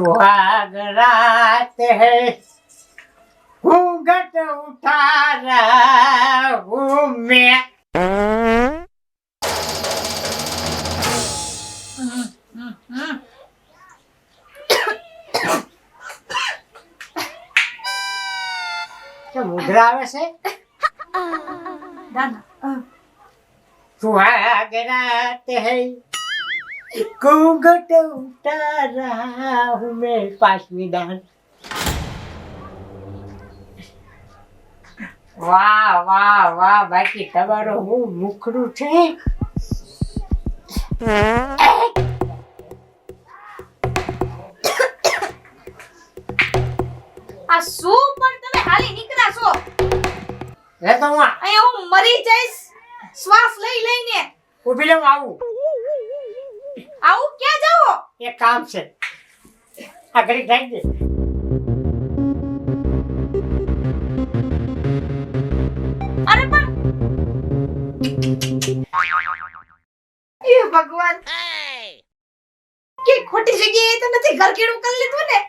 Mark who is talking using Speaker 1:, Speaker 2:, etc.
Speaker 1: सुहाग रात है घूंघट उठा रहा हूँ मैं क्या मुद्रा આવે છે
Speaker 2: દાદા
Speaker 1: सुहाग रात है घूंघट उठा रहा हूँ मैं पांचवी दान વાહ વાહ વાહ બાકી તમારો હું મુખડું છે
Speaker 2: આ શું પણ તમે હાલી નીકળ્યા છો
Speaker 1: રે તો હું
Speaker 2: અહીંયા હું મરી જઈશ શ્વાસ લઈ લઈને
Speaker 1: ઊભી રહું આવું
Speaker 2: આવું ક્યાં જાઓ
Speaker 1: એક કામ છે આ ઘડી જાય દે
Speaker 2: અરે પણ એ ભગવાન કે ખોટી જગ્યાએ તો નથી ઘર કેળું કરી લીધું ને